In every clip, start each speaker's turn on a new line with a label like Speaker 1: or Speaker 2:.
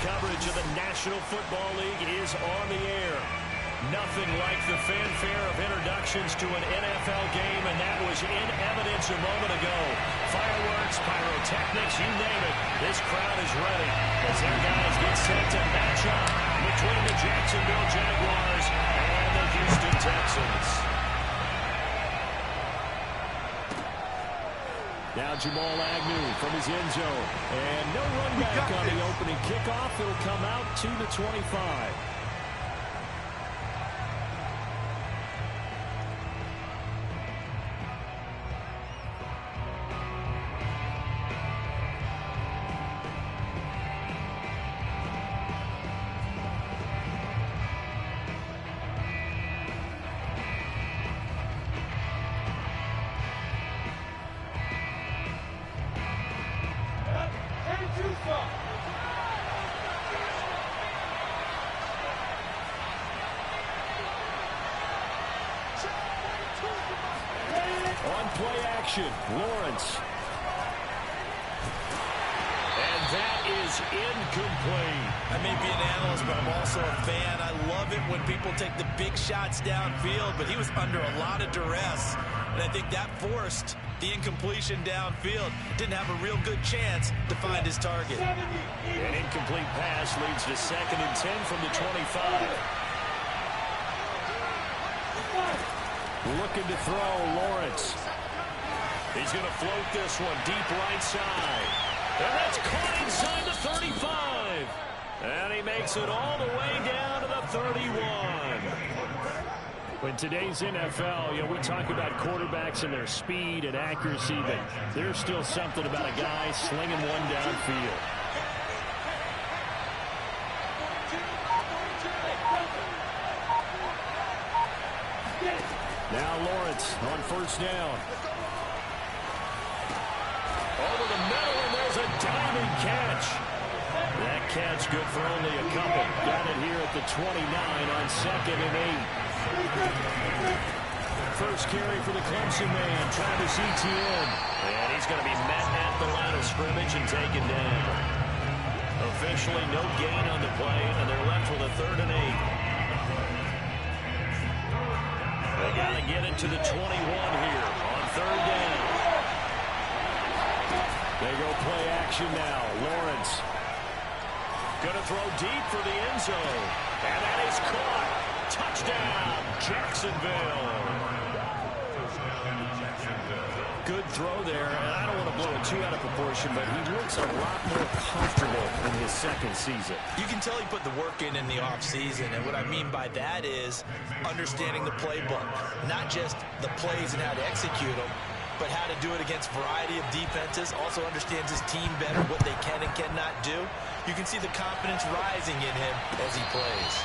Speaker 1: coverage of the National Football League is on the air. Nothing like the fanfare of introductions to an NFL game, and that was in evidence a moment ago. Fireworks, pyrotechnics, you name it. This crowd is ready as their guys get set to match up between the Jacksonville Jaguars and the Houston Texans. Now Jamal Agnew from his end zone. And no run back on the opening kickoff. It'll come out to the 25. Play action, Lawrence. And that is incomplete.
Speaker 2: I may be an analyst, but I'm also a fan. I love it when people take the big shots downfield, but he was under a lot of duress, and I think that forced the incompletion downfield. Didn't have a real good chance to find his target.
Speaker 1: An incomplete pass leads to 2nd and 10 from the 25. Looking to throw, Lawrence. He's going to float this one deep right side. And that's caught inside the 35. And he makes it all the way down to the 31. In today's NFL, we talk about quarterbacks and their speed and accuracy, but there's still something about a guy slinging one downfield. Now Lawrence on 1st down. Over the middle, and there's a diving catch. That catch good for only a couple. Got it here at the 29 on 2nd and 8. First carry for the Clemson man, Travis Etienne. And he's going to be met at the line of scrimmage and taken down. Officially no gain on the play, and they're left with a 3rd and 8. They got to get it to the 21 here on 3rd down. They go play action now. Lawrence going to throw deep for the end zone. And that is caught. Touchdown, Jacksonville. Good throw there. And I don't want to blow it too out of proportion, but he looks a lot more comfortable in his 2nd season.
Speaker 2: You can tell he put the work in the offseason, and what I mean by that is understanding the playbook, not just the plays and how to execute them, but how to do it against a variety of defenses. Also understands his team better, what they can and cannot do. You can see the confidence rising in him as he plays.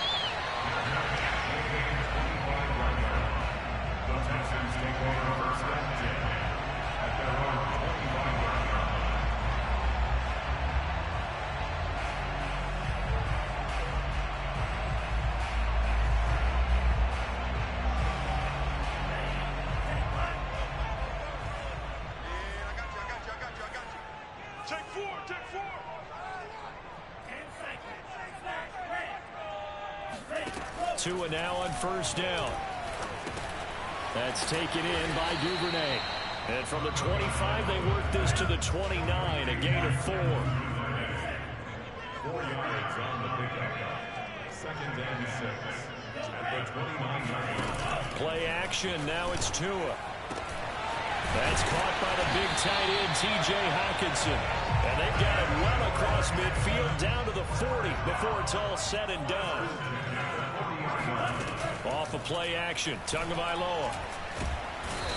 Speaker 1: Tua now on 1st down. That's taken in by Duvernay. And from the 25, they work this to the 29, a gain of 4. 4
Speaker 3: yards on the pickup. 2nd and 6. At the 29.
Speaker 1: Play action. Now it's Tua. That's caught by the big tight end, T.J. Hawkinson. And they've got it well across midfield down to the 40 before it's all said and done. Off of play action, Tagovailoa.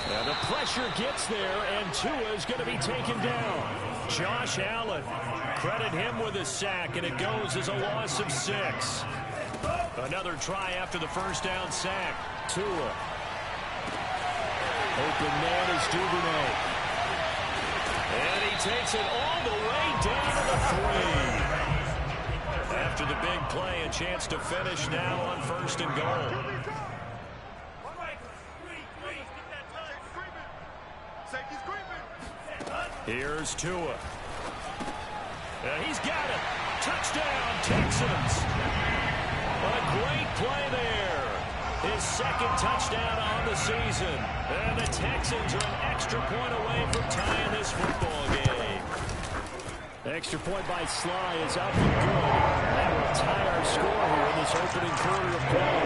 Speaker 1: Now the pressure gets there, and Tua is going to be taken down. Josh Allen, credit him with a sack, and it goes as a loss of 6. Another try after the 1st down sack. Tua. Open man is Duvernay. And he takes it all the way down to the 3. After the big play, a chance to finish now on 1st and goal. Here's Tua. He's got it. Touchdown, Texans. What a great play there. His second touchdown on the season. And the Texans are an extra point away from tying this football game. The extra point by Sly is up and good. That will tie our score here in this opening quarter of play.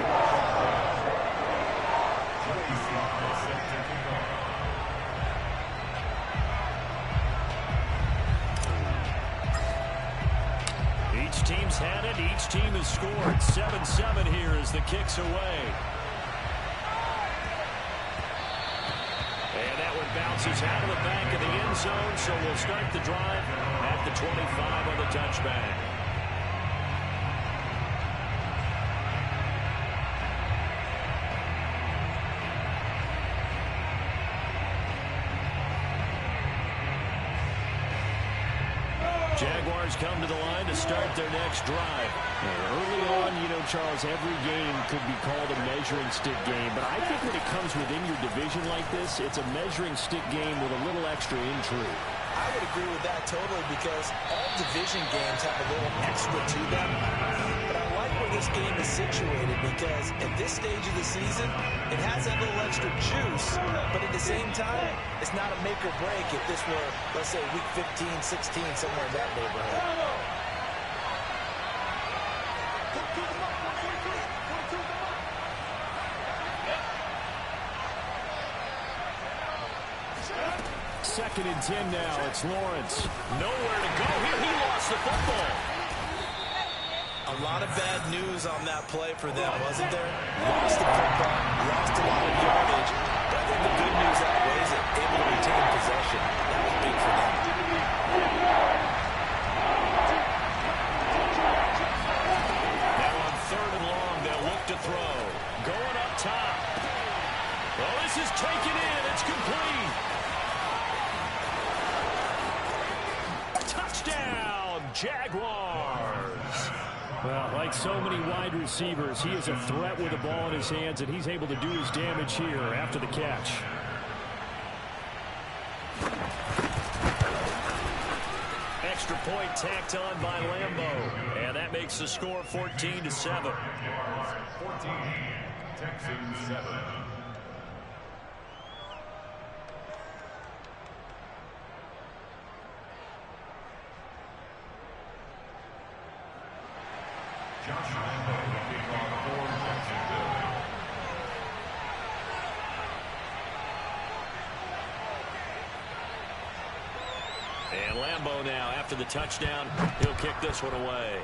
Speaker 1: Each team's had it. Each team has scored. 7-7 here as the kick's away. And that one bounces out of the back of the end zone, so we'll start the drive at the 25 on the touchback. Jaguars come to the line to start their next drive. Early on, you know, Charles, every game could be called a measuring stick game. But I think when it comes within your division like this, it's a measuring stick game with a little extra intrigue.
Speaker 2: I would agree with that totally because all division games have a little extra to them. But I like where this game is situated because at this stage of the season, it has that little extra juice. But at the same time, it's not a make or break if this were, let's say, week 15, 16, somewhere in that neighborhood.
Speaker 1: Second and 10 now. It's Lawrence. Nowhere to go here. He lost the football.
Speaker 2: A lot of bad news on that play for them, wasn't there? Lost the football, lost a lot of yardage. But I think the good news outweighs it. Able to retain possession. That was big for them.
Speaker 1: Now on 3rd and long, they'll look to throw. Going up top. Well, this is taken in. It's complete. Touchdown, Jaguars. Well, like so many wide receivers, he is a threat with the ball in his hands, and he's able to do his damage here after the catch. Extra point tacked on by Lambeau, and that makes the score 14-7.
Speaker 3: 14, Texans 7. Josh Lambeau will kick off for Jacksonville.
Speaker 1: And Lambeau now, after the touchdown, he'll kick this one away.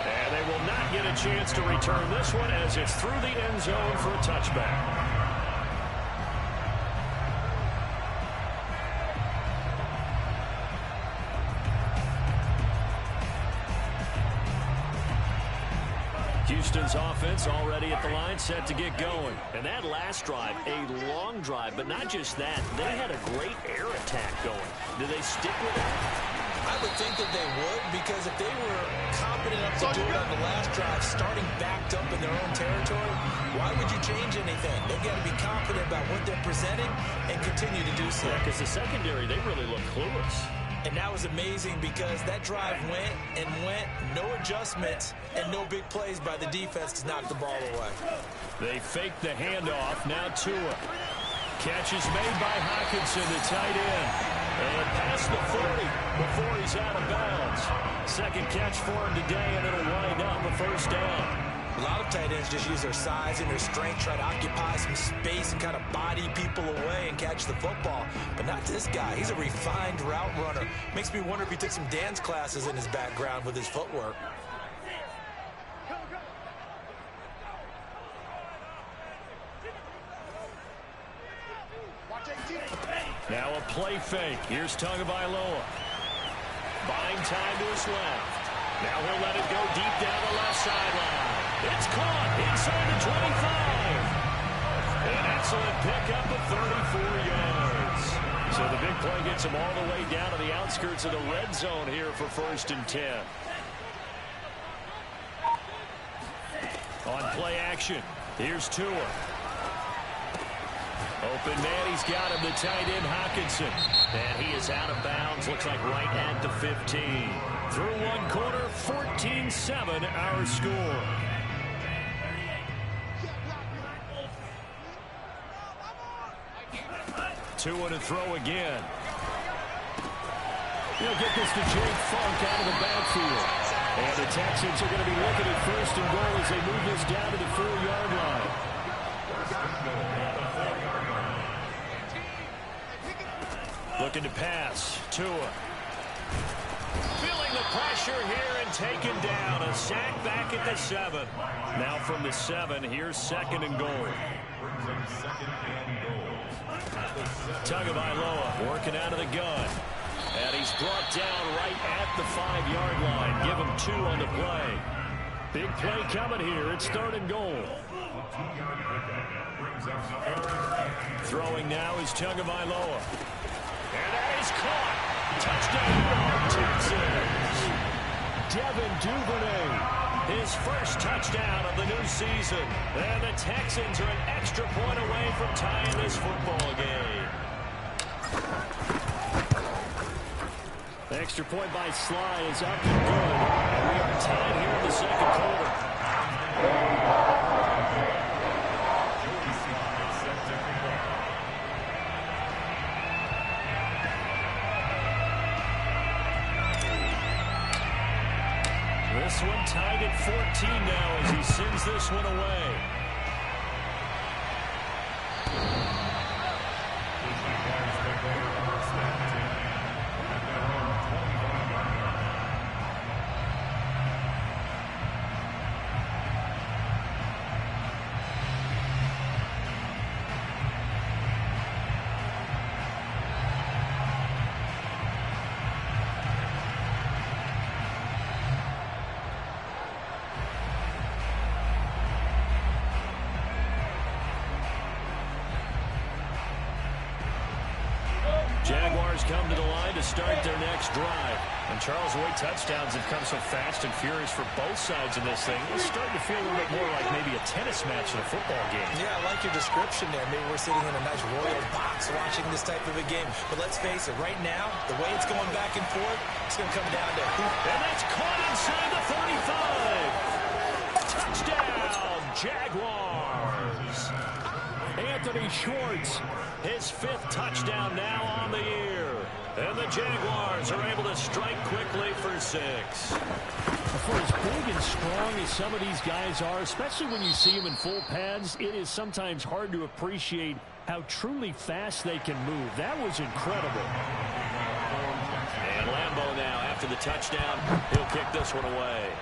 Speaker 1: And they will not get a chance to return this one as it's through the end zone for a touchback. Houston's offense already at the line, set to get going. And that last drive, a long drive, but not just that. They had a great air attack going. Do they stick with that?
Speaker 2: I would think that they would because if they were confident enough to do it on the last drive, starting backed up in their own territory, why would you change anything? They've got to be confident about what they're presenting and continue to do so.
Speaker 1: Yeah, because the secondary, they really look clueless.
Speaker 2: And that was amazing because that drive went and went, no adjustments, and no big plays by the defense to knock the ball away.
Speaker 1: They faked the handoff. Now Tua. Catch is made by Hockenson, the tight end. And past the 40 before he's out of bounds. Second catch for him today, and it'll wind up a first down.
Speaker 2: A lot of tight ends just use their size and their strength, try to occupy some space and kind of body people away and catch the football. But not this guy. He's a refined route runner. Makes me wonder if he took some dance classes in his background with his footwork.
Speaker 1: Now a play fake. Here's Tagovailoa. Buying time to his left. Now he'll let it go deep down the left sideline. It's caught inside the 25. An excellent pickup of 34 yards. So the big play gets him all the way down to the outskirts of the red zone here for 1st and 10. On play action, here's Tua. Open man, he's got him, the tight end, Hockenson. And he is out of bounds, looks like right at the 15. Through one quarter, 14-7 our score. Two and a throw again. He'll get this to Jake Funk out of the backfield. And the Texans are going to be looking at first and goal as they move this down to the 4-yard line. Looking to pass. Tua. Feeling the pressure here and taken down. A sack back at the 7. Now from the 7, here's second and goal. Tagovailoa working out of the gun. And he's brought down right at the 5-yard line. Give him 2 on the play. Big play coming here. It's third and goal. Throwing now is Tagovailoa. And that is caught. Touchdown, Texans. Devin Duvernay, his first touchdown of the new season. And the Texans are an extra point away from tying this football game. The extra point by Sly is up and good. And we are tied here in the second quarter. This one tied at 14 now as he sends this one away. Jaguars come to the line to start their next drive. And Charles, the way touchdowns have come so fast and furious for both sides of this thing, it's starting to feel a little bit more like maybe a tennis match in a football game. Yeah, I like your description there. Maybe we're sitting in a nice royal box watching this type of a game. But let's face it, right now, the way it's going back and forth, it's going to come down to who. And that's caught inside the 35. Touchdown, Jaguars. Anthony Schwartz, his 5th touchdown now on the year. And the Jaguars are able to strike quickly for 6. For as big and strong as some of these guys are, especially when you see them in full pads, it is sometimes hard to appreciate how truly fast they can move. That was incredible. And Lambeau now, after the touchdown, he'll kick this one away.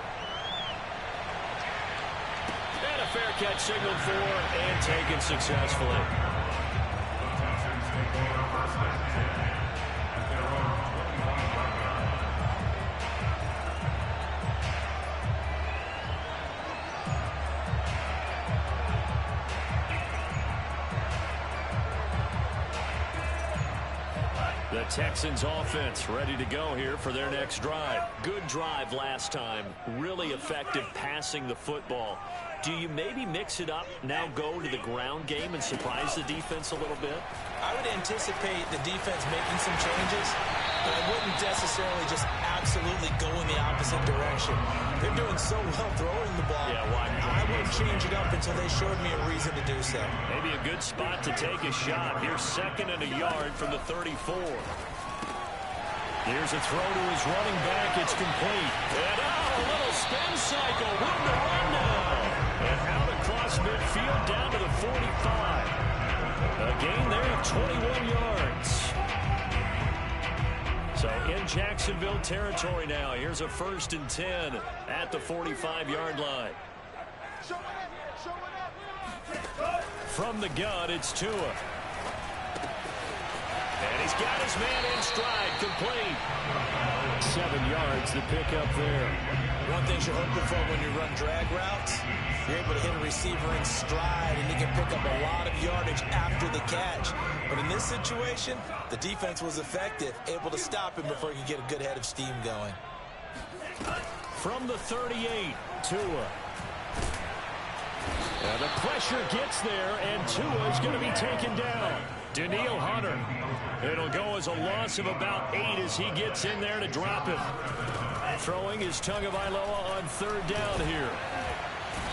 Speaker 1: And a fair catch signaled for and taken successfully. The Texans offense ready to go here for their next drive. Good drive last time. Really effective passing the football. Do you maybe mix it up, now go to the ground game and surprise the defense a little bit?
Speaker 2: I would anticipate the defense making some changes, but I wouldn't necessarily just absolutely go in the opposite direction. They're doing so well throwing the ball.
Speaker 1: Yeah, why not?
Speaker 2: I wouldn't change it up until they showed me a reason to do so.
Speaker 1: Maybe a good spot to take a shot. Here's 2nd and a yard from the 34. Here's a throw to his running back. It's complete. And a little spin cycle. Room to run now. And out across midfield down to the 45. A gain there of 21 yards. So in Jacksonville territory now. Here's a 1st and 10 at the 45-yard line. From the gun, it's Tua. And he's got his man in stride, complete. 7 yards, the pickup there.
Speaker 2: One thing you're hoping for when you run drag routes, you're able to hit a receiver in stride, and you can pick up a lot of yardage after the catch. But in this situation, the defense was effective, able to stop him before he could get a good head of steam going.
Speaker 1: From the 38, Tua. And the pressure gets there, and Tua is going to be taken down. Daniil Hunter. It'll go as a loss of about 8 as he gets in there to drop him. Throwing is Tagovailoa on 3rd down here.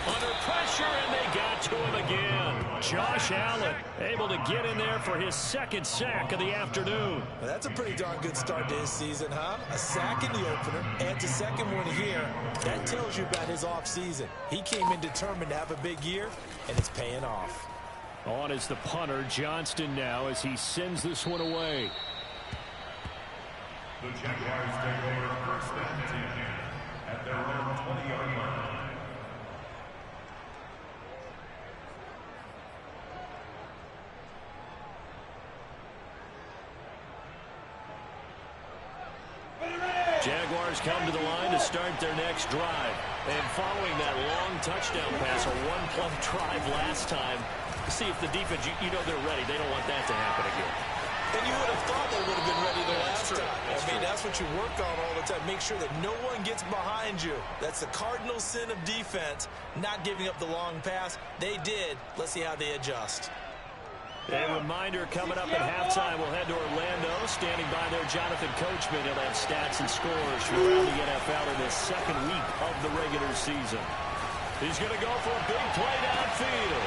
Speaker 1: Under pressure, and they got to him again. Josh Allen able to get in there for his 2nd sack of the afternoon.
Speaker 2: Well, that's a pretty darn good start to his season, huh? A sack in the opener, and a 2nd one here. That tells you about his offseason. He came in determined to have a big year, and it's paying off.
Speaker 1: On is the punter, Johnston, now as he sends this one away.
Speaker 3: The Jaguars take over 1st and 10 at their own 20-yard line.
Speaker 1: Jaguars come to the line to start their next drive. And following that long touchdown pass, a 1-play drive last time, see if the defense, you know they're ready. They don't want that to happen again.
Speaker 2: And you would have thought they would have been ready the last time. That's what you work on all the time. Make sure that no one gets behind you. That's the cardinal sin of defense, not giving up the long pass. They did. Let's see how they adjust.
Speaker 1: A reminder coming up at halftime, we'll head to Orlando. Standing by there, Jonathan Coachman. He'll have stats and scores from around the NFL in his 2nd week of the regular season. He's going to go for a big play downfield.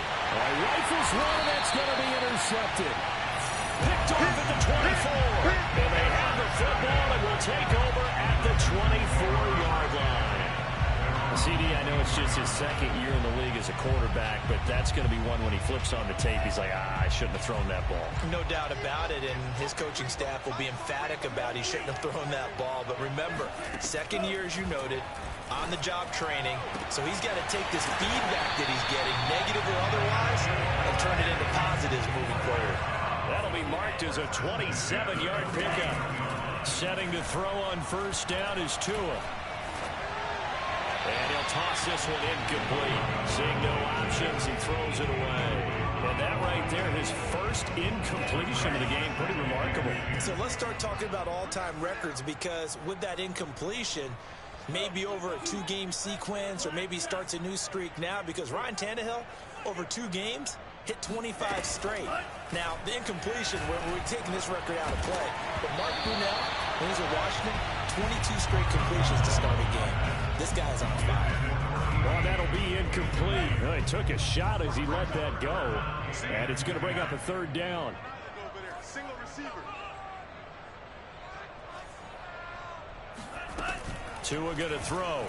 Speaker 1: Rifles one, that's going to be intercepted. Picked off at the 24. And they have the football and will take over at the 24-yard line. CD, I know it's just his 2nd year in the league as a quarterback, but that's going to be one when he flips on the tape, he's like, I shouldn't have thrown that ball.
Speaker 2: No doubt about it, and his coaching staff will be emphatic about he shouldn't have thrown that ball. But remember, 2nd year, as you noted, on-the-job training, so he's got to take this feedback that he's getting, negative or otherwise, and turn it into positives moving forward.
Speaker 1: That'll be marked as a 27-yard pickup. Setting to throw on 1st down is Tua. And he'll toss this one incomplete. Seeing no options, he throws it away. And that right there, his 1st incompletion of the game, pretty remarkable.
Speaker 2: So let's start talking about all-time records, because with that incompletion, maybe over a 2-game sequence, or maybe starts a new streak now, because Ryan Tannehill, over 2 games, hit 25 straight. Now, the incompletion, we're taking this record out of play. But Mark Brunell, when he was at Washington, 22 straight completions to start a game. This guy's on fire.
Speaker 1: Well, that'll be incomplete. Well, he took a shot as he let that go. And it's going to bring up a 3rd down.
Speaker 3: Single receiver.
Speaker 1: Tua going to throw.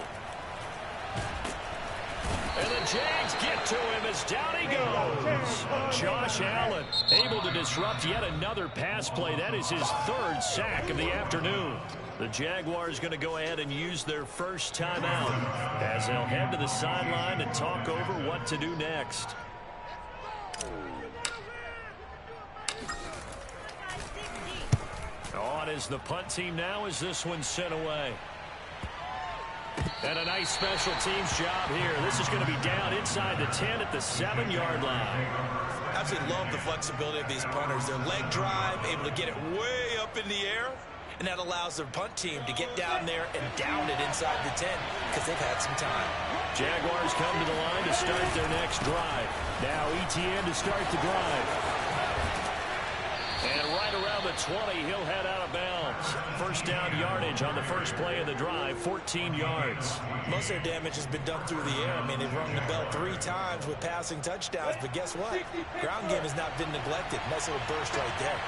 Speaker 1: And the Jags get to him as down he goes. Josh Allen able to disrupt yet another pass play. That is his 3rd sack of the afternoon. The Jaguars going to go ahead and use their 1st timeout as they'll head to the sideline and talk over what to do next. On is the punt team now as this one's sent away. And a nice special teams job here. This is going to be down inside the 10 at the 7-yard line.
Speaker 2: Absolutely love the flexibility of these punters. Their leg drive, able to get it way up in the air, and that allows their punt team to get down there and down it inside the 10 because they've had some time.
Speaker 1: Jaguars come to the line to start their next drive. Now Etienne to start the drive. And right around the 20, he'll head out of bounds. 1st down yardage on the 1st play of the drive, 14 yards.
Speaker 2: Most of their damage has been done through the air. I mean, they've rung the bell 3 times with passing touchdowns, but guess what? Ground game has not been neglected. Nice little burst right there.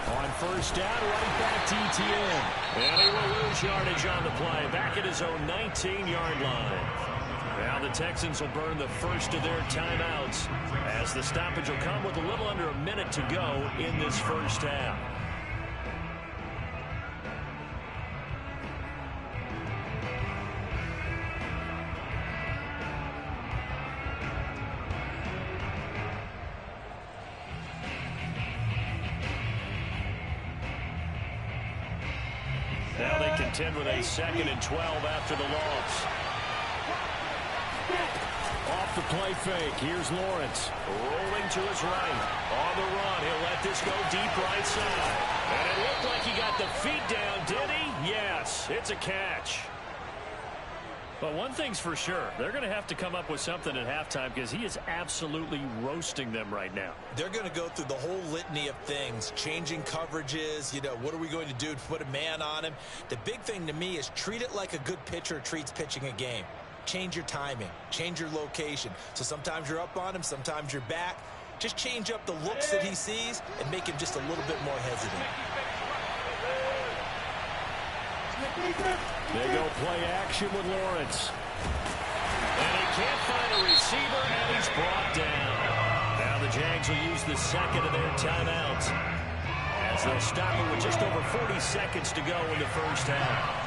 Speaker 1: On 1st down, right back to Etienne. And he will lose yardage on the play. Back at his own 19-yard line. Now the Texans will burn the 1st of their timeouts as the stoppage will come with a little under a minute to go in this 1st half. Now they contend with a 2nd and 12 after the loss. Off the play fake. Here's Lawrence. Rolling to his right. On the run. He'll let this go deep right side. And it looked like he got the feet down, did he? Yes, it's a catch. But one thing's for sure, they're going to have to come up with something at halftime because he is absolutely roasting them right now.
Speaker 2: They're going to go through the whole litany of things, changing coverages, what are we going to do to put a man on him? The big thing to me is treat it like a good pitcher treats pitching a game. Change your timing, change your location. So sometimes you're up on him, sometimes you're back. Just change up the looks that he sees and make him just a little bit more hesitant.
Speaker 1: They go play action with Lawrence. And he can't find a receiver, and he's brought down. Now the Jags will use the second of their timeouts as they'll stop it with just over 40 seconds to go in the first half.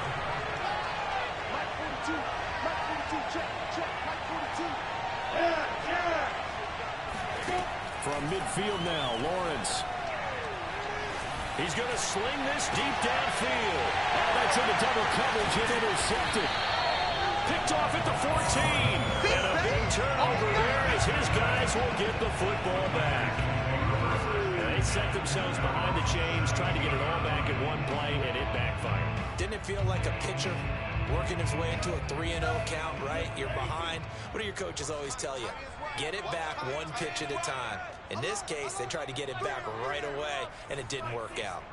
Speaker 1: From midfield now, Lawrence. He's going to sling this deep downfield. Oh, that's into double coverage and intercepted. Picked off at the 14. And a big turnover there as his guys will get the football back. And they set themselves behind the chains, trying to get it all back in one play, and it backfired.
Speaker 2: Didn't it feel like a pitcher working his way into a 3-0 count, right? You're behind. What do your coaches always tell you? Get it back one pitch at a time. In this case, they tried to get it back right away, and it didn't work out.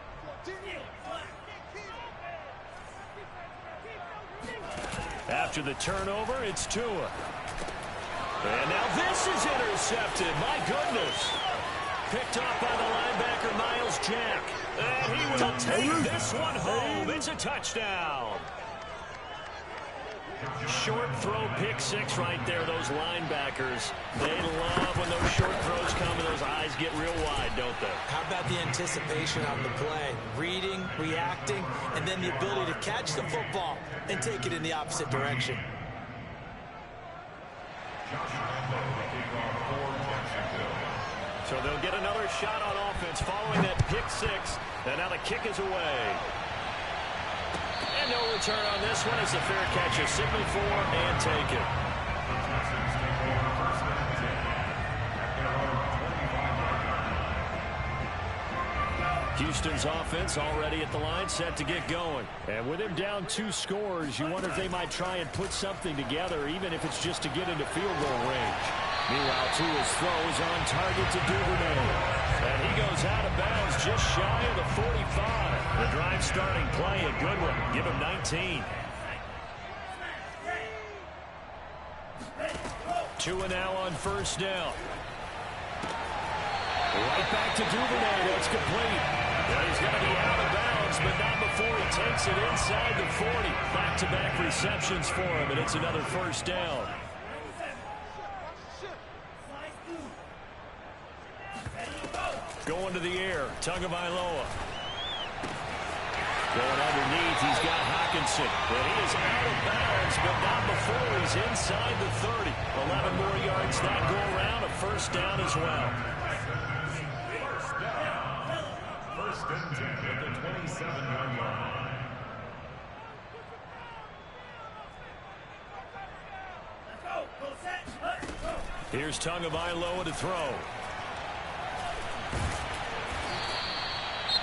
Speaker 1: After the turnover, it's Tua. And now this is intercepted. My goodness. Picked off by the linebacker, Miles Jack. And he will take this one home. It's a touchdown. Short throw, pick six right there. Those linebackers, they love when those short throws come and those eyes get real wide, don't they?
Speaker 2: How about the anticipation on the play? Reading, reacting, and then the ability to catch the football and take it in the opposite direction.
Speaker 1: So they'll get another shot on offense following that pick six. And now the kick is away. And no return on this one. It's a fair catch. A signal for and take it. Houston's offense already at the line, set to get going. And with him down 2 scores, you wonder if they might try and put something together, even if it's just to get into field goal range. Meanwhile, Tua's throw is on target to Duvernay. And he goes out of bounds just shy of the 45. The drive starting play, a good one. Give him 19. Tua now on first down. Right back to Duvernay. That's complete. And he's going to be out of bounds, but not before he takes it inside the 40. Back-to-back receptions for him, and it's another first down. Going to the air, Tagovailoa. Going underneath, he's got Hockenson. And he is out of bounds, but not before he's inside the 30. 11 more yards that go around, a first down as well.
Speaker 3: First and 10 at the 27-yard line.
Speaker 1: Here's Tagovailoa to throw.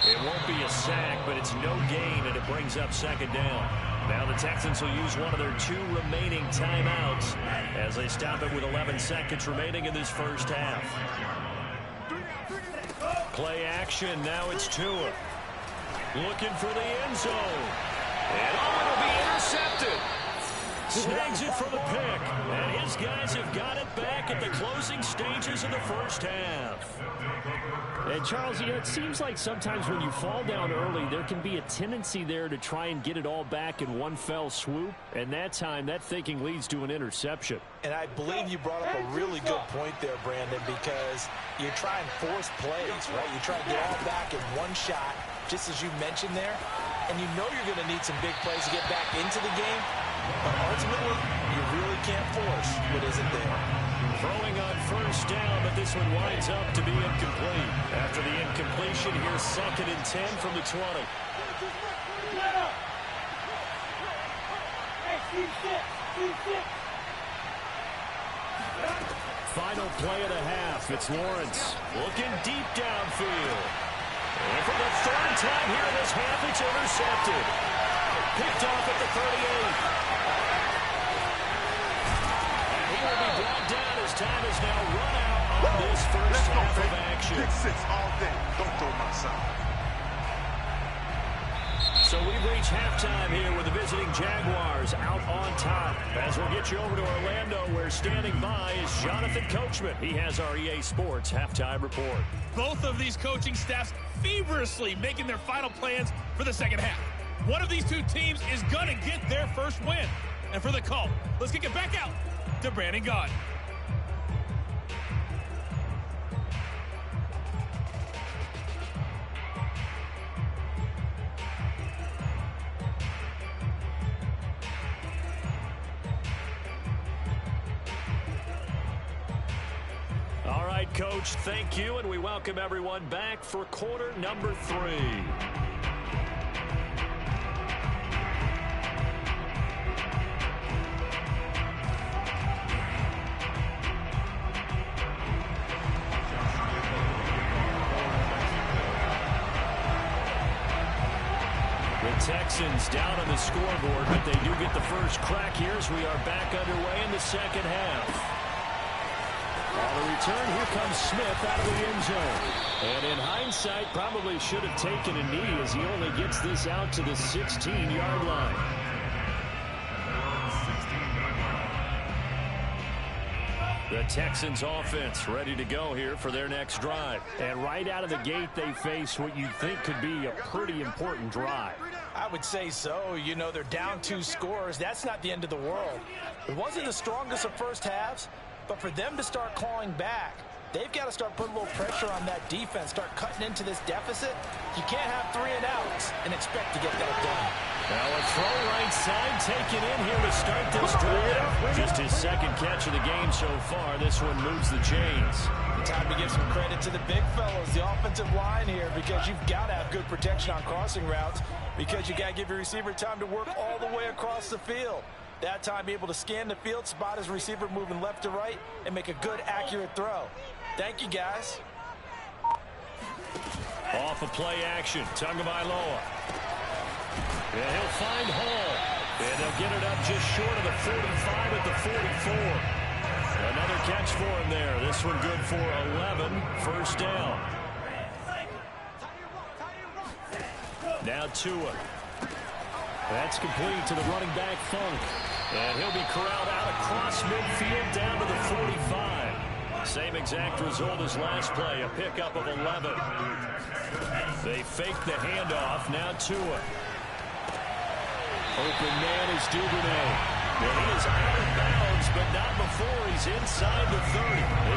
Speaker 1: It won't be a sack, but it's no gain, and it brings up second down. Now the Texans will use one of their 2 remaining timeouts as they stop it with 11 seconds remaining in this first half. Play action, now it's Tua. Looking for the end zone. And it'll be intercepted. Snags it for the pick. And his guys have got it back at the closing stages of the first half.
Speaker 4: And Charles, it seems like sometimes when you fall down early, there can be a tendency there to try and get it all back in one fell swoop. And that time, that thinking leads to an interception.
Speaker 2: And I believe you brought up a really good point there, Brandon, because you try and force plays, right? You try to get all back in one shot, just as you mentioned there. And you know you're going to need some big plays to get back into the game. But ultimately, you really can't force what isn't there.
Speaker 1: Throwing on first down, but this one winds up to be incomplete. After the incompletion, here's 2nd and 10 from the 20.
Speaker 4: final play of the half. It's Lawrence looking deep downfield. And for the third time here in this half, it's intercepted. Picked off at the 38. And he will be brought down as time is now run out on this first half of action.
Speaker 5: Pick 6 all day. Don't throw my side.
Speaker 4: So we've reached halftime here with the visiting Jaguars out on top. As we'll get you over to Orlando, where standing by is Jonathan Coachman. He has our EA Sports halftime report.
Speaker 6: Both of these coaching staffs feverishly making their final plans for the second half. One of these two teams is going to get their first win. And for the call, let's kick it back out to Brandon Gaudin.
Speaker 4: All right, Coach, thank you, and we welcome everyone back for quarter number 3. The Texans down on the scoreboard, but they do get the first crack here as we are back underway in the second half. On the return, here comes Smith out of the end zone. And in hindsight, probably should have taken a knee as he only gets this out to the 16-yard line. The Texans offense ready to go here for their next drive. And right out of the gate, they face what you think could be a pretty important drive.
Speaker 2: I would say so. You know, they're down 2 scores. That's not the end of the world. It wasn't the strongest of first halves, but for them to start clawing back, they've got to start putting a little pressure on that defense, start cutting into this deficit. You can't have 3 and outs and expect to get that done.
Speaker 4: Now a throw right side taken in here to start this drive. Just his second catch of the game so far. This one moves the chains.
Speaker 2: Time to give some credit to the big fellows, the offensive line here, because you've got to have good protection on crossing routes, because you got to give your receiver time to work all the way across the field. That time, be able to scan the field, spot his receiver moving left to right, and make a good, accurate throw. Thank you, guys.
Speaker 4: Off of play action, Tagovailoa. And he'll find Hall. And they'll get it up just short of the 45 at the 44. Another catch for him there. This one good for 11. First down. Now Tua. That's complete to the running back, Funk. And he'll be corralled out across midfield down to the 45. Same exact result as last play, a pickup of 11. They fake the handoff. Now Tua. Open man is Duvernay. Well, he is out of bounds, but not before he's inside the 30.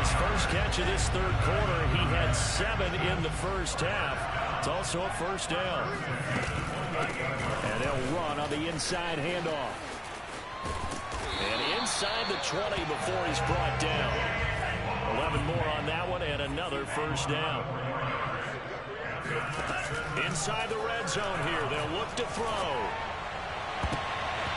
Speaker 4: His first catch of this third quarter, he had 7 in the first half. It's also a first down. And they'll run on the inside handoff. And inside the 20 before he's brought down. 11 more on that one and another first down. Inside the red zone here, they'll look to throw.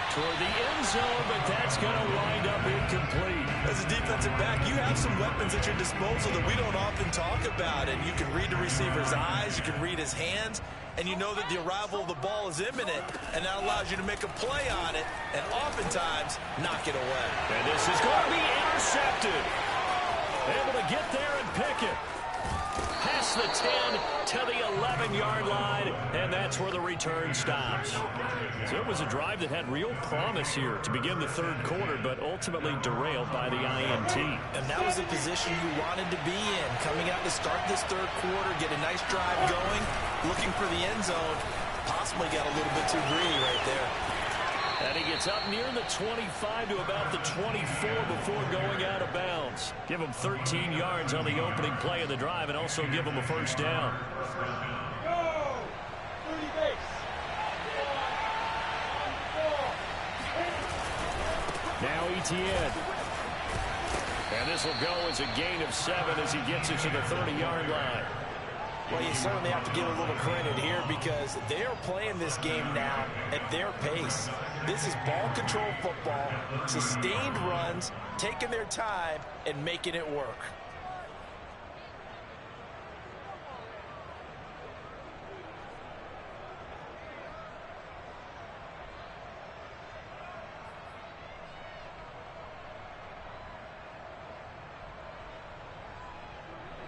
Speaker 4: Toward the end zone, but that's going to wind up incomplete.
Speaker 2: As a defensive back, you have some weapons at your disposal that we don't often talk about. And you can read the receiver's eyes, you can read his hands, and you know that the arrival of the ball is imminent, and that allows you to make a play on it, and oftentimes knock it away.
Speaker 4: And this is going to be intercepted. Able to get there and pick it. Past the 10 to the 11-yard line, and that's where the return stops. So it was a drive that had real promise here to begin the third quarter, but ultimately derailed by the INT.
Speaker 2: And that was the position you wanted to be in, coming out to start this third quarter, get a nice drive going, looking for the end zone. Possibly got a little bit too greedy right there.
Speaker 4: And he gets up near the 25 to about the 24 before going out of bounds. Give him 13 yards on the opening play of the drive and also give him a first down. Now Etienne. And this will go as a gain of 7 as he gets it to the 30-yard line.
Speaker 2: Well, you certainly have to give a little credit here because they are playing this game now at their pace. This is ball control football, sustained runs, taking their time, and making it work.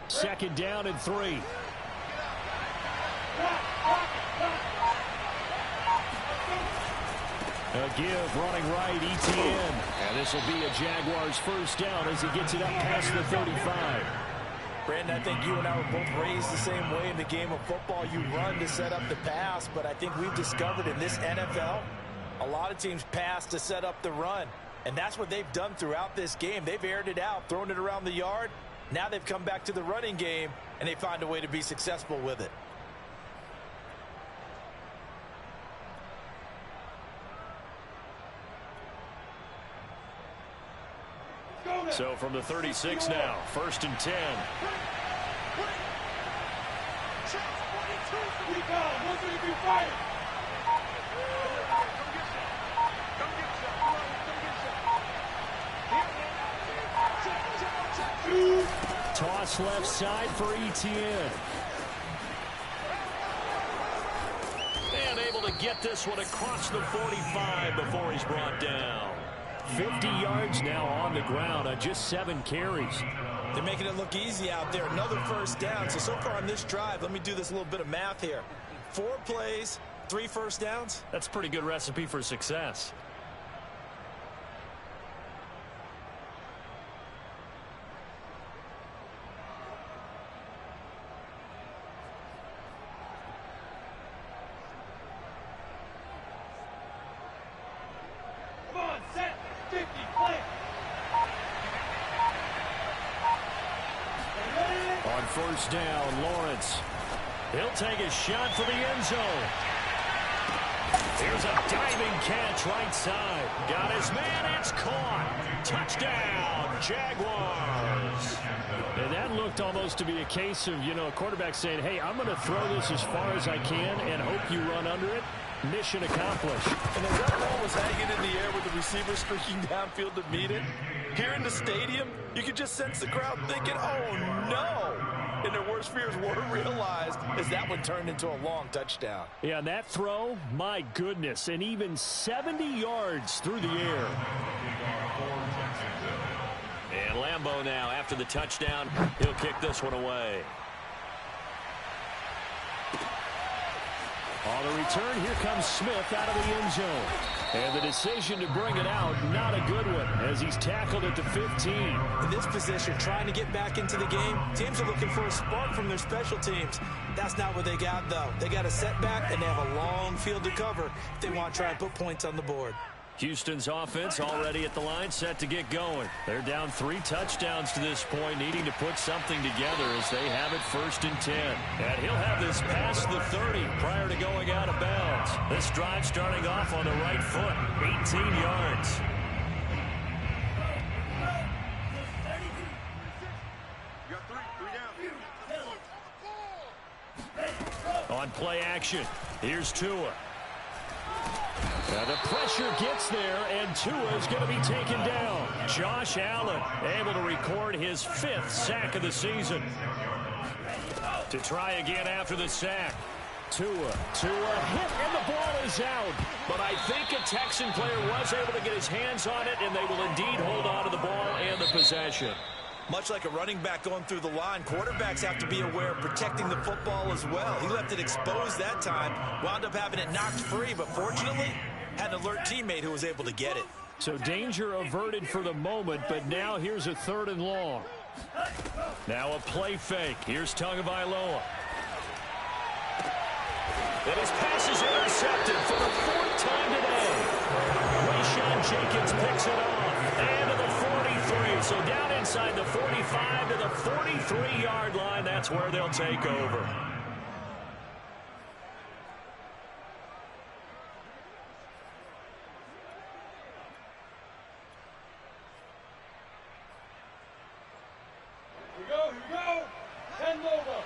Speaker 4: Second down and 3. A give running right, ETN. And this will be a Jaguars first down as he gets it up past the 35.
Speaker 2: Brandon, I think you and I were both raised the same way in the game of football. You run to set up the pass, but I think we've discovered in this NFL, a lot of teams pass to set up the run. And that's what they've done throughout this game. They've aired it out, thrown it around the yard. Now they've come back to the running game, and they find a way to be successful with it.
Speaker 4: So from the 36 now, 1st and 10. Toss left side for ETN. And able to get this one across the 45 before he's brought down. 50 yards now on the ground on just 7 carries.
Speaker 2: They're making it look easy out there. Another first down. So far on this drive, let me do this little bit of math here. 4 plays, 3 first downs.
Speaker 4: That's a pretty good recipe for success. First down, Lawrence. He'll take a shot for the end zone. Here's a diving catch right side. Got his man, it's caught. Touchdown, Jaguars. And that looked almost to be a case of, a quarterback saying, hey, I'm going to throw this as far as I can and hope you run under it. Mission accomplished.
Speaker 2: And as that ball was hanging in the air with the receiver streaking downfield to meet it, here in the stadium, you could just sense the crowd thinking, oh, no. And their worst fears were realized as that one turned into a long touchdown.
Speaker 4: Yeah, and that throw, my goodness, and even 70 yards through the air.
Speaker 1: And Lambeau now, after the touchdown, he'll kick this one away.
Speaker 4: On the return, here comes Smith out of the end zone. And the decision to bring it out, not a good one, as he's tackled at the 15.
Speaker 2: In this position, trying to get back into the game, teams are looking for a spark from their special teams. That's not what they got, though. They got a setback, and they have a long field to cover if they want to try and put points on the board.
Speaker 4: Houston's offense already at the line, set to get going. They're down 3 touchdowns to this point, needing to put something together as they have it 1st and 10. And he'll have this past the 30 prior to going out of bounds. This drive starting off on the right foot, 18 yards. On play action, here's Tua. Now the pressure gets there, and Tua is going to be taken down. Josh Allen able to record his 5th sack of the season. To try again after the sack. Tua hit, and the ball is out. But I think a Texan player was able to get his hands on it, and they will indeed hold on to the ball and the possession.
Speaker 2: Much like a running back going through the line, quarterbacks have to be aware of protecting the football as well. He left it exposed that time, wound up having it knocked free, but fortunately, had an alert teammate who was able to get it.
Speaker 4: So danger averted for the moment, but now here's a 3rd and long. Now a play fake. Here's Tagovailoa. And his pass is intercepted for the 4th time today. Rashawn Jenkins picks it off. And to the 43. So down inside the 45 to the 43-yard line. That's where they'll take over.
Speaker 7: Here we go. 10 over.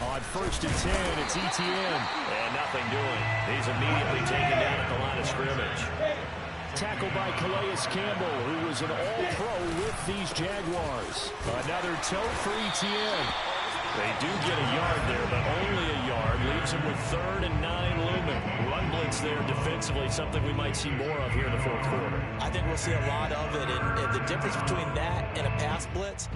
Speaker 4: On 1st and 10, it's Etienne. And nothing doing. He's immediately taken down at the line of scrimmage. Tackled by Calais Campbell, who was an all-pro with these Jaguars. Another toe for Etienne. They do get a yard there, but only a yard. Leaves them with 3rd and 9 looming. Run blitz there defensively, something we might see more of here in the 4th quarter.
Speaker 2: I think we'll see a lot of it, and the difference between that and a pass blitz,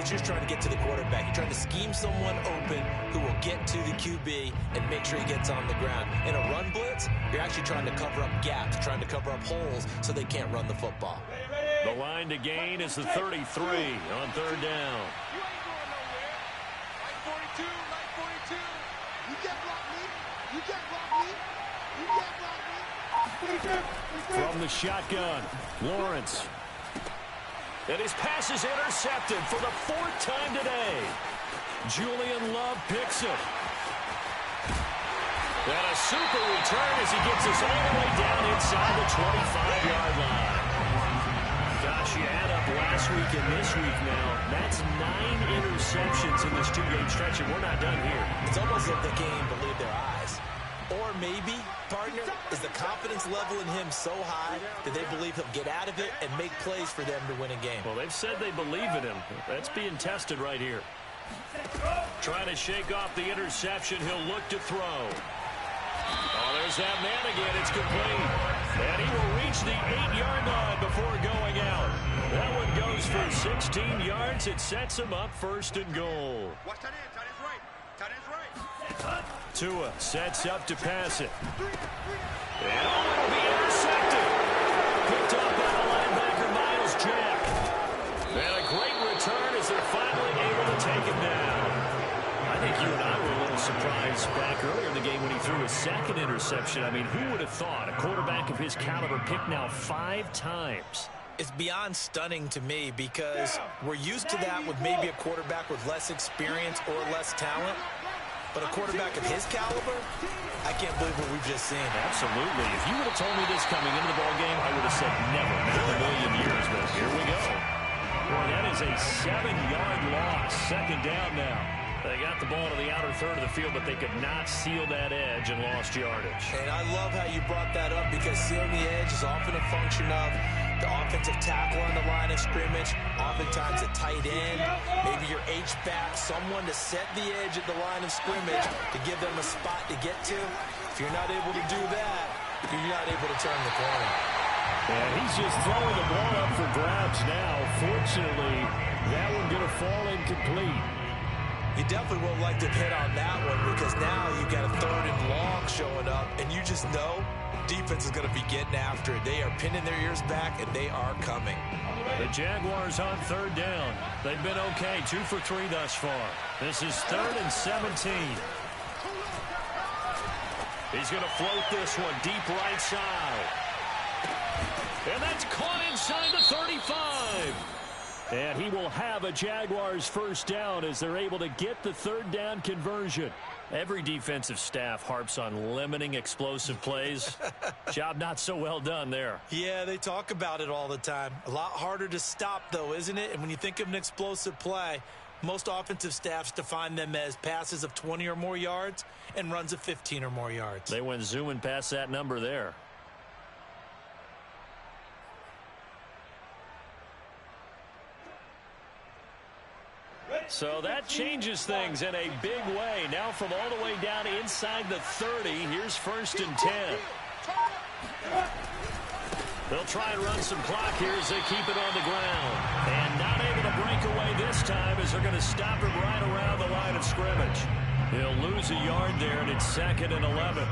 Speaker 2: you're trying to get to the quarterback. You're trying to scheme someone open who will get to the QB and make sure he gets on the ground. In a run blitz, you're actually trying to cover up gaps, trying to cover up holes so they can't run the football.
Speaker 4: The line to gain is the 33 on 3rd down. From the shotgun, Lawrence. And his pass is intercepted for the 4th time today. Julian Love picks it. And a super return as he gets us all the way down inside the 25-yard line. Gosh, you add up last week and this week now. That's 9 interceptions in this 2-game stretch, and we're not done here.
Speaker 2: It's almost like they can't even believe their eyes. Or maybe, partner, is the confidence level in him so high that they believe he'll get out of it and make plays for them to win a game.
Speaker 4: Well, they've said they believe in him. That's being tested right here. Trying to shake off the interception. He'll look to throw. Oh, there's that man again. It's complete. And he will reach the 8-yard line before going out. That one goes for 16 yards. It sets him up 1st and goal.
Speaker 5: Watch that in. Tight end's right. Tight end's right.
Speaker 4: Tua sets up to pass it. And it'll be intercepted. Picked up by the linebacker, Miles Jack. And a great return as they're finally able to take him down. I think you and I were a little surprised back earlier in the game when he threw his 2nd interception. I mean, who would have thought a quarterback of his caliber picked now 5 times?
Speaker 2: It's beyond stunning to me because we're used to that with maybe a quarterback with less experience or less talent. But a quarterback of his caliber, I can't believe what we've just seen.
Speaker 4: Absolutely. If you would have told me this coming into the ballgame, I would have said never, not in a million years. But here we go. Boy, that is a 7-yard loss. 2nd down now. They got the ball to the outer third of the field, but they could not seal that edge and lost yardage.
Speaker 2: And I love how you brought that up because sealing the edge is often a function of the offensive tackle on the line of scrimmage, oftentimes a tight end, maybe your H-back, someone to set the edge at the line of scrimmage to give them a spot to get to. If you're not able to do that, you're not able to turn the corner.
Speaker 4: And he's just throwing the ball up for grabs now. Fortunately, that one going to fall incomplete.
Speaker 2: You definitely would like to hit on that one because now you've got a 3rd and long showing up, and you just know defense is going to be getting after it. They are pinning their ears back, and they are coming.
Speaker 4: The Jaguars on 3rd down. They've been okay, 2 for 3 thus far. This is 3rd and 17. He's going to float this one deep right side. And that's caught inside the 35. And he will have a Jaguars 1st down as they're able to get the 3rd down conversion. Every defensive staff harps on limiting explosive plays. Job not so well done there.
Speaker 2: Yeah, they talk about it all the time. A lot harder to stop, though, isn't it? And when you think of an explosive play, most offensive staffs define them as passes of 20 or more yards and runs of 15 or more yards.
Speaker 4: They went zooming past that number there. So that changes things in a big way. Now from all the way down inside the 30, here's 1st and 10. They'll try and run some clock here as they keep it on the ground. And not able to break away this time as they're going to stop him right around the line of scrimmage. He'll lose a yard there, and it's 2nd and 11.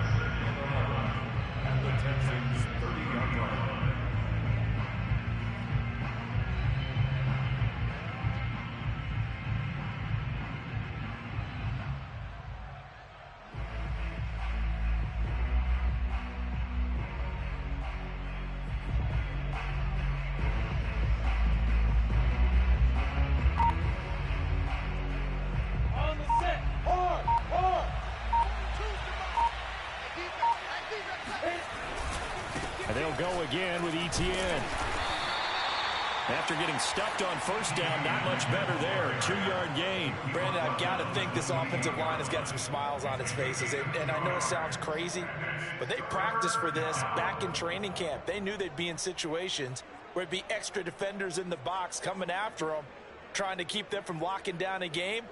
Speaker 3: And the Texans 30-yard line.
Speaker 4: And they'll go again with Etienne.
Speaker 1: After getting stuffed on first down, not much better there. 2-yard gain.
Speaker 2: Brandon, I've got to think this offensive line has got some smiles on its faces. And I know it sounds crazy, but they practiced for this back in training camp. They knew they'd be in situations where it'd be extra defenders in the box coming after them, trying to keep them from locking down a game.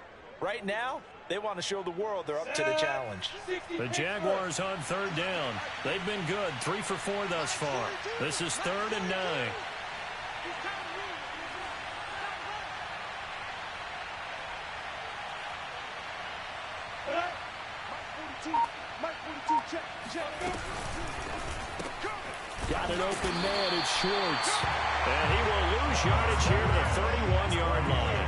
Speaker 2: Right now, they want to show the world they're up to the challenge.
Speaker 1: The Jaguars on 3rd down. They've been good, 3 for 4 thus far. This is 3rd and 9. Got an open man, it's Schwartz. And he will lose yardage here to the 31-yard line.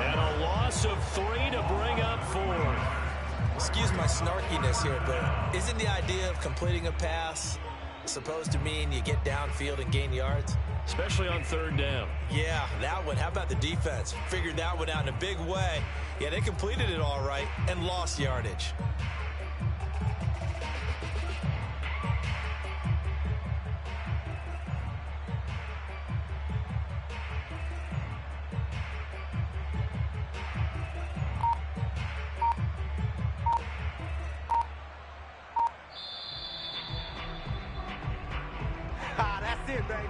Speaker 1: And a loss of 3 to bring up 4.
Speaker 2: Excuse my snarkiness here, but isn't the idea of completing a pass supposed to mean you get downfield and gain yards?
Speaker 1: Especially on 3rd down.
Speaker 2: Yeah, that one. How about the defense? Figured that one out in a big way. Yeah, they completed it all right and lost yardage.
Speaker 5: That's it, baby.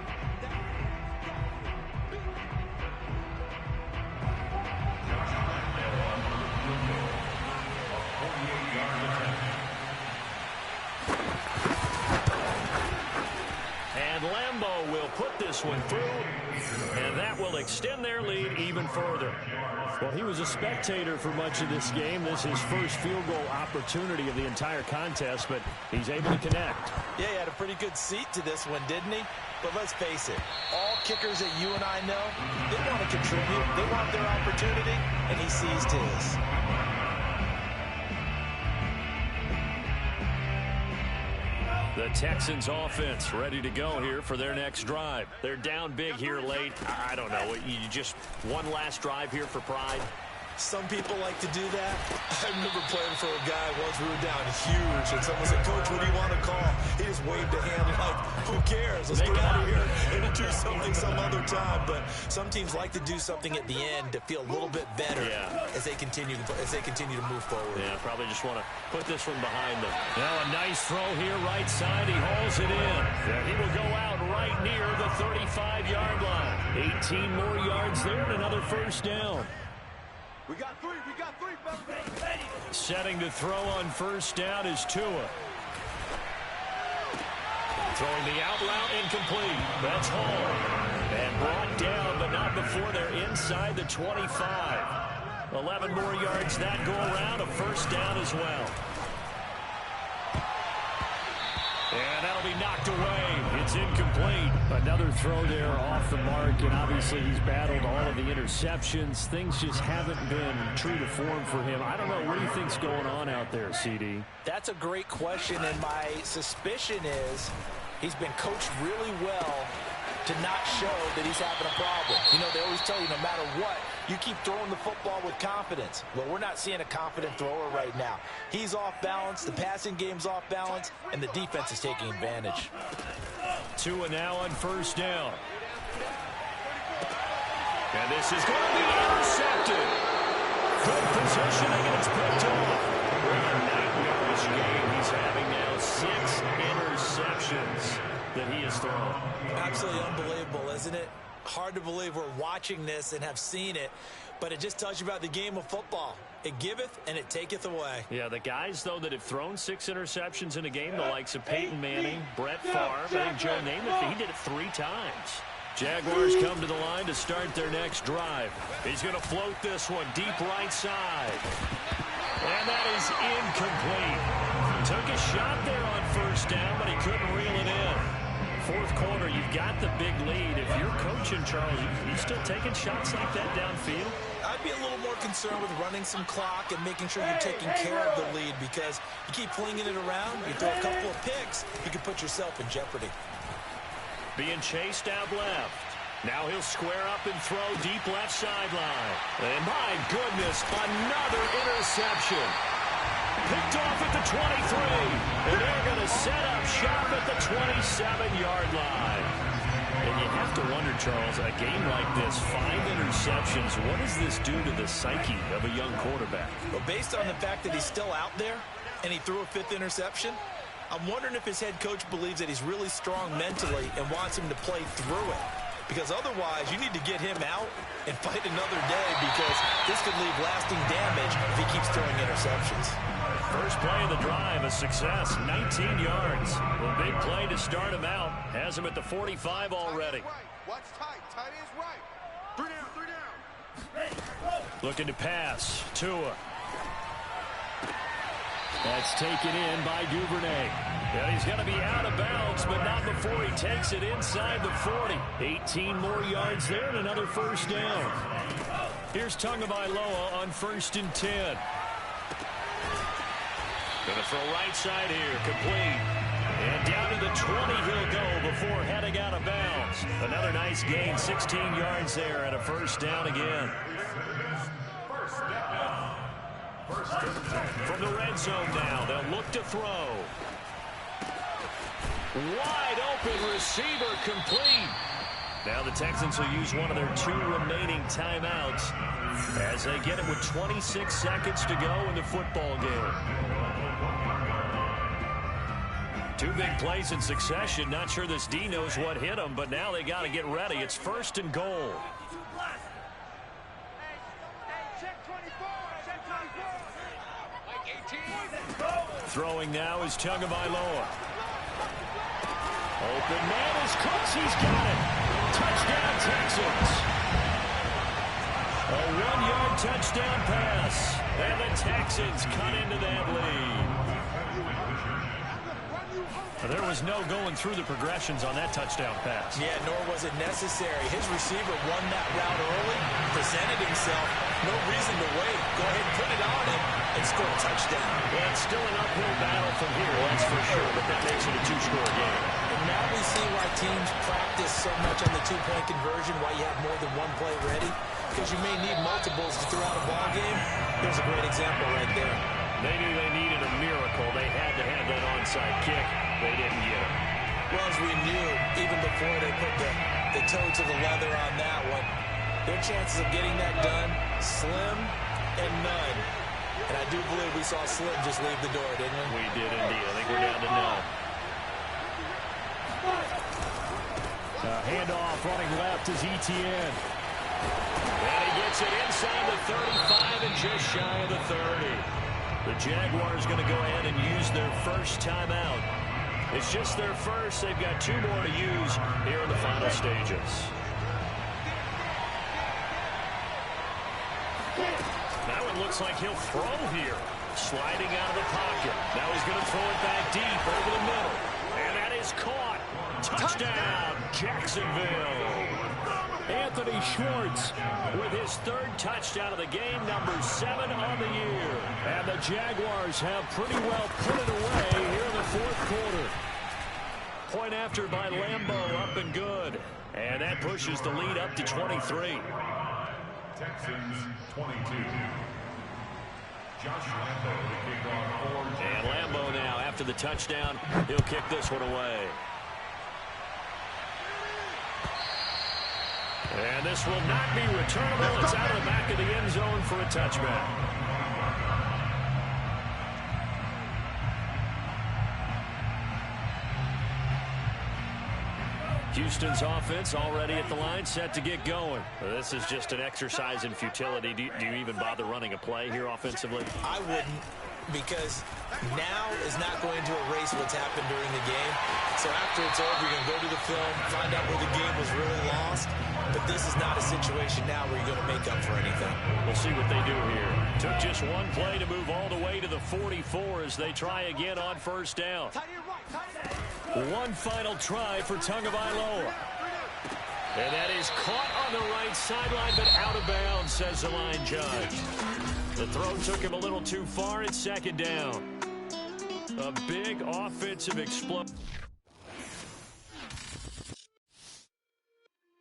Speaker 1: And Lambeau will put this one through, and that will extend their lead even further. Well, he was a spectator for much of this game. This is his first field goal opportunity of the entire contest, but he's able to connect.
Speaker 2: Yeah, he had a pretty good seat to this one, didn't he? But let's face it, all kickers that you and I know, they want to contribute. They want their opportunity, and he seized his.
Speaker 1: The Texans offense ready to go here for their next drive. They're down big here late. I don't know. You just one last drive here for pride.
Speaker 2: Some people like to do that. I remember playing for a guy once. We were down huge, and someone said, "Coach, what do you want to call?" He just waved a hand like, "Who cares? Let's get out of here and do something some other time." But some teams like to do something at the end to feel a little bit better as they continue to move forward.
Speaker 1: Yeah, probably just want to put this one behind them. Now a nice throw here, right side. He hauls it in. Yeah, he will go out right near the 35-yard line. 18 more yards there and another first down.
Speaker 5: We got three, baby.
Speaker 1: Setting to throw on first down is Tua. Throwing the out route incomplete. That's Hall. And brought down, but not before they're inside the 25. 11 more yards that go around. A first down as well. And that'll be knocked away. It's incomplete. Another throw there off the mark, and obviously he's battled all of the interceptions. Things just haven't been true to form for him. I don't know. What do you think's going on out there, CD?
Speaker 2: That's a great question, and my suspicion is he's been coached really well to not show that he's having a problem. You know, they always tell you no matter what, you keep throwing the football with confidence. Well, we're not seeing a confident thrower right now. He's off balance, the passing game's off balance, and the defense is taking advantage.
Speaker 1: Tua now on first down. And this is going to be intercepted. Good positioning, and it's picked off. What a nightmarish game he's having now. 6 interceptions that he has thrown.
Speaker 2: Absolutely unbelievable, isn't it? Hard to believe we're watching this and have seen it, but it just tells you about the game of football. It giveth and it taketh away.
Speaker 1: Yeah, the guys, though, that have thrown 6 interceptions in a game, the likes of Peyton Manning, Brett Favre, I think Joe Namath, he did it 3 times. Jaguars come to the line to start their next drive. He's going to float this one deep right side. And that is incomplete. Took a shot there on first down, but he couldn't reel it in. Fourth quarter, you've got the big lead. If you're coaching, Charles, you still taking shots like that downfield?
Speaker 2: I'd be a little more concerned with running some clock and making sure you're taking care of the lead, because you keep flinging it around, you throw a couple of picks, you can put yourself in jeopardy.
Speaker 1: Being chased out left. Now he'll square up and throw deep left sideline. And my goodness, another interception. Picked off at the 23. And they're going to set up shop at the 27-yard line.
Speaker 4: And you have to wonder, Charles, a game like this, 5 interceptions, what does this do to the psyche of a young quarterback?
Speaker 2: Well, based on the fact that he's still out there and he threw a 5th interception, I'm wondering if his head coach believes that he's really strong mentally and wants him to play through it. Because otherwise, you need to get him out and fight another day, because this could leave lasting damage if he keeps throwing interceptions.
Speaker 4: First play of the drive, a success, 19 yards. A big play to start him out. Has him at the 45 already.
Speaker 5: Watch tight. Tight is right. 3 down.
Speaker 4: Looking to pass. Tua. That's taken in by Duvernay. And he's going to be out of bounds, but not before he takes it inside the 40. 18 more yards there and another first down. Here's Tagovailoa on 1st and 10. Going to throw right side here, complete. And down to the 20 he'll go before heading out of bounds. Another nice gain, 16 yards there and a first down again. From the red zone now, they'll look to throw. Wide open receiver, complete. Now the Texans will use one of their 2 remaining timeouts as they get it with 26 seconds to go in the football game. 2 big plays in succession. Not sure this D knows what hit him, but now they got to get ready. It's 1st and goal. Throwing now is Tagovailoa. Open man is Cooks. He's got it. Touchdown, Texans. A 1-yard touchdown pass. And the Texans cut into that lead. There was no going through the progressions on that touchdown pass.
Speaker 2: Yeah, nor was it necessary. His receiver won that route early, presented himself. No reason to wait. Go ahead and put it on him and score a touchdown.
Speaker 4: Well, it's still an uphill battle from here, that's for sure, but that makes it a 2-score game.
Speaker 2: And now we see why teams practice so much on the 2-point conversion, why you have more than 1 play ready, because you may need multiples throughout a ball game. Here's a great example right there.
Speaker 4: They knew they needed a miracle. They had to have that onside kick. They didn't get it.
Speaker 2: Well, as we knew, even before they put the toe to the leather on that one, their chances of getting that done, slim and none. And I do believe we saw Slim just leave the door, didn't we?
Speaker 4: We did indeed. I think we're down to none. Handoff running left is Etienne. And he gets it inside the 35 and just shy of the 30. The Jaguars going to go ahead and use their first timeout. It's just their first. They've got 2 more to use here in the final stages. Now it looks like he'll throw here. Sliding out of the pocket. Now he's going to throw it back deep over the middle. And that is caught. Touchdown, Jacksonville. Anthony Schwartz with his 3rd touchdown of the game, number 7 on the year. And the Jaguars have pretty well put it away here in the 4th quarter. Point after by Lambeau, up and good. And that pushes the lead up to 23.
Speaker 3: Texans 22. Josh Lambeau, the kickoff for.
Speaker 4: And Lambeau now, after the touchdown, he'll kick this one away. And this will not be returnable. It's out of the back of the end zone for a touchback. Houston's offense already at the line, set to get going. Well, this is just an exercise in futility. Do you even bother running a play here offensively?
Speaker 2: I wouldn't, because now is not going to erase what's happened during the game. So after it's over, you're going to go to the film, find out where the game was really lost. But this is not a situation now where you're going to make up for anything.
Speaker 4: We'll see what they do here. Took just 1 play to move all the way to the 44 as they try again on 1st down. 1 final try for Tagovailoa. And that is caught on the right sideline, but out of bounds, says the line judge. The throw took him a little too far. It's 2nd down. A big offensive explosion.